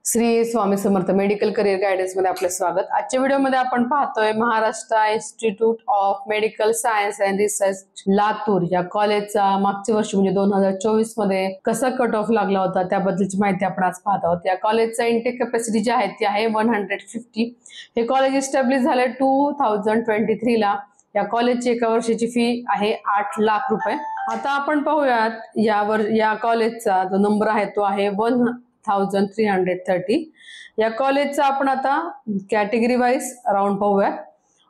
Shri Swami Samarth medical career guidance मध्ये आपले स्वागत। आजच्या व्हिडिओमध्ये आपण पाहतोय Maharashtra institute of medical science and research Latur या कॉलेजचा मागच्या वर्षी म्हणजे 2024 मध्ये कसा कट ऑफ लागला होता त्याबद्दलची माहिती आपण आज पाहत आहोत। या कॉलेजचा इंटेक कॅपॅसिटी जी आहे ती आहे 150। हे कॉलेज एस्टॅब्लिश झाले 2023 ला। या कॉलेजची एका वर्षाची फी आहे 8 लाख रुपये। आता आपण पाहूयात या कॉलेजचा जो नंबर आहे तो आहे 1330। या कॉलेजचा आपण आता कॅटेगरी वाइज राउंड पाहूयात।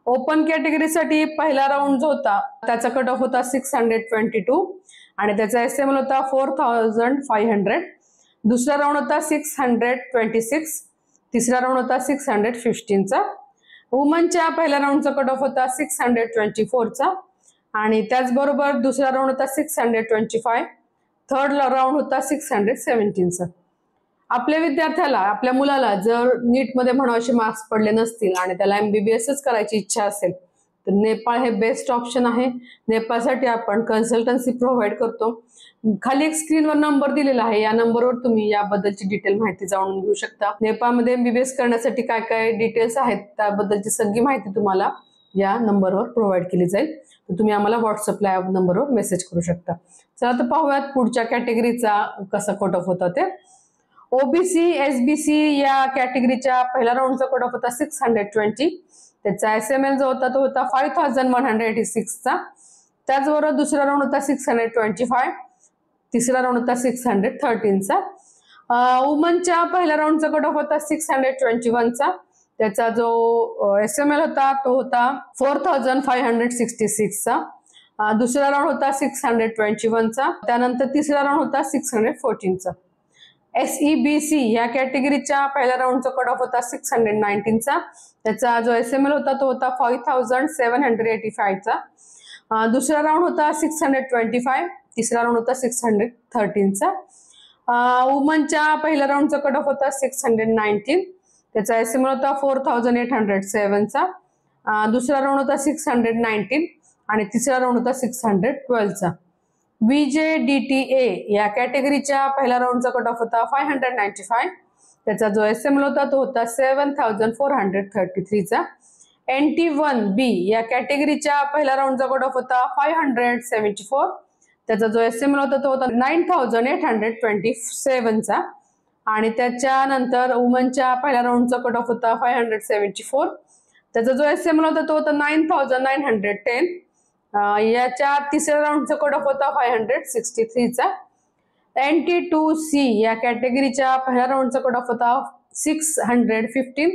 ओपन कॅटेगरीसाठी पहिला राउंड जो होता त्याचा कट ऑफ होता 622 आणि त्याचा एसएमएल होता 4500। दुसरा राउंड होता 626, तिसरा राउंड होता 615 चा। वुमनच्या पहिल्या राउंडचा कट ऑफ होता 624 चा आणि त्याचबरोबर दुसरा राउंड होता 625, थर्ड राउंड होता 617 चा। आपल्या विद्यार्थ्याला आपल्या मुलाला जर नीट मध्ये म्हणावेसे मार्क्स पडले नसतील आणि त्याला एमबीबीएसच करायची इच्छा असेल तर नेपाळ हे बेस्ट ऑप्शन आहे। नेपाळसाठी आपण कन्सल्टन्सी प्रोव्हाइड करतो। खाली एक स्क्रीनवर नंबर दिलेला आहे, या नंबरवर तुम्ही याबद्दलची डिटेल माहिती जाणून घेऊ शकता। नेपाळमध्ये एमबीबीएस करण्यासाठी काय काय डिटेल्स आहेत त्याबद्दलची सगळी माहिती तुम्हाला या नंबरवर प्रोव्हाइड केली जाईल। तर तुम्ही आम्हाला व्हॉट्सअपला या नंबरवर मेसेज करू शकता। चला तर पाहूयात पुढच्या कॅटेगरीचा कसा कट ऑफ होता ते। ओबीसी एसबीसी या कॅटेगरीच्या पहिल्या राउंडचा कट ऑफ होता 620। त्याचा एसएमएल जो होता तो होता 5186 चा। त्याचबरोबर दुसरा राउंड होता 625, तिसरा राउंड होता 613 चा। वुमनच्या पहिल्या राउंडचा कट ऑफ होता 621 चा। त्याचा जो एसएमएल होता तो होता 4566 चा। दुसरा राउंड होता 621 चा। त्यानंतर तिसरा राउंड होता 614 चा। SEBC या कॅटेगरीच्या पहिल्या राउंडचा कट ऑफ होता 619 चा। त्याचा जो एसएमएल होता तो होता 5785 चा। दुसरा राउंड होता 625, तिसरा राउंड होता 613 चा। वुमनच्या पहिल्या राउंडचा कट ऑफ होता 619, त्याचा एसएमएल होता 4807 चा। दुसरा राउंड होता 619 आणि तिसरा राउंड होता 612 चा। VJDTA या कॅटेगरीच्या पहिल्या राउंडचा कट ऑफ होता 595, त्याचा जो एसएमएल होता तो होता 7433 चा। NT1B या कॅटेगरीच्या पहिल्या राउंडचा कट ऑफ होता 574, त्याचा जो एसएमएल होता तो होता 9827 चा। आणि त्याच्यानंतर वुमनच्या पहिल्या राउंडचा कट ऑफ होता 574, त्याचा जो एसएमएल होता तो होता 9910। याच्या तिसऱ्या राउंडचा कट ऑफ होता 563 चा। NT2C या कॅटेगरीच्या पहिल्या राउंडचा कट ऑफ होता 615,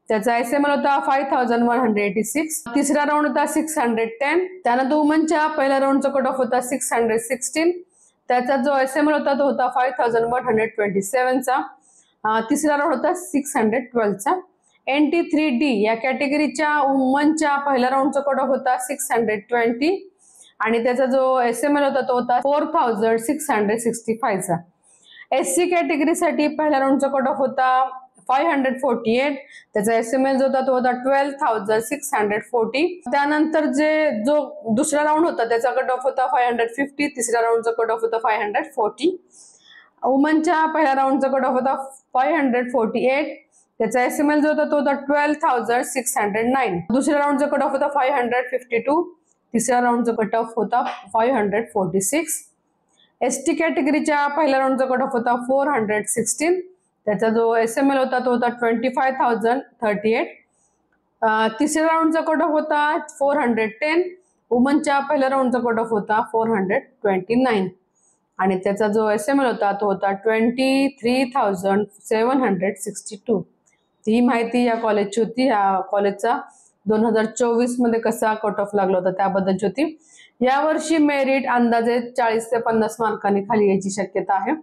त्याचा एसएमएल होता 5186। तिसरा राउंड होता 610। त्यानंतर वुमनच्या पहिल्या राउंडचा कट ऑफ होता 616, त्याचा जो एसएमएल होता तो होता 5127 चा। तिसरा राउंड होता 612 चा। NT3D या कॅटेगरीच्या वुमनच्या पहिल्या राउंडचा कट ऑफ होता 620 आणि त्याचा जो एसएमएल होता तो होता 4665 चा। SC कॅटेगरीसाठी पहिल्या राउंडचा कट ऑफ होता 548, त्याचा एसएमएल जो होता तो होता 12640। त्यानंतर जो दुसरा राउंड होता त्याचा कट ऑफ होता 550, तिसऱ्या राउंडचा कट ऑफ होता 540। वुमनच्या पहिल्या राउंडचा कट ऑफ होता 548, त्याचा एसएमएल जो होता तो होता 12609। दुसऱ्या राउंडचा कट ऑफ होता 552, तिसऱ्या राउंडचा कट ऑफ होता 546। ST कॅटेगरीच्या पहिल्या राउंडचा कट ऑफ होता 416, त्याचा जो एसएमएल होता तो होता 25038। तिसऱ्या राउंडचा कट ऑफ होता 410, वुमनच्या पहिल्या राउंडचा कट ऑफ होता 429 आणि त्याचा जो एसएमएल होता तो होता 23762। ही माहिती या कॉलेजची होती। या कॉलेजचा 2024 मध्ये कसा कट ऑफ लागला होता त्याबद्दलची होती। यावर्षी मेरिट अंदाजे 40 ते 50 मार्कांनी खाली यायची शक्यता आहे।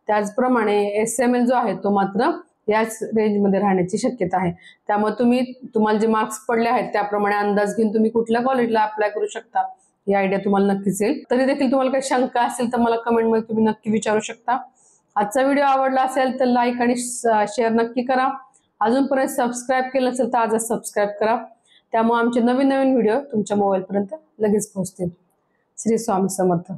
त्याचप्रमाणे एसएमएल जो आहे तो मात्र याच रेंजमध्ये राहण्याची शक्यता आहे। त्यामुळे तुम्हाला जे मार्क्स पडले आहेत त्याप्रमाणे अंदाज घेऊन तुम्ही कुठल्या कॉलेजला अप्लाय करू शकता ही आयडिया तुम्हाला नक्कीच येईल। तरी देखील तुम्हाला काही शंका असेल तर मला कमेंटमध्ये तुम्ही नक्की विचारू शकता। आजचा व्हिडिओ आवडला असेल तर लाईक आणि शेअर नक्की करा। अजूनपर्यंत सबस्क्राईब केलं असेल तर आजच सबस्क्राईब करा, त्यामुळे आमचे नवीन व्हिडिओ तुमच्या मोबाईलपर्यंत लगेच पोहोचतील। श्री स्वामी समर्थ।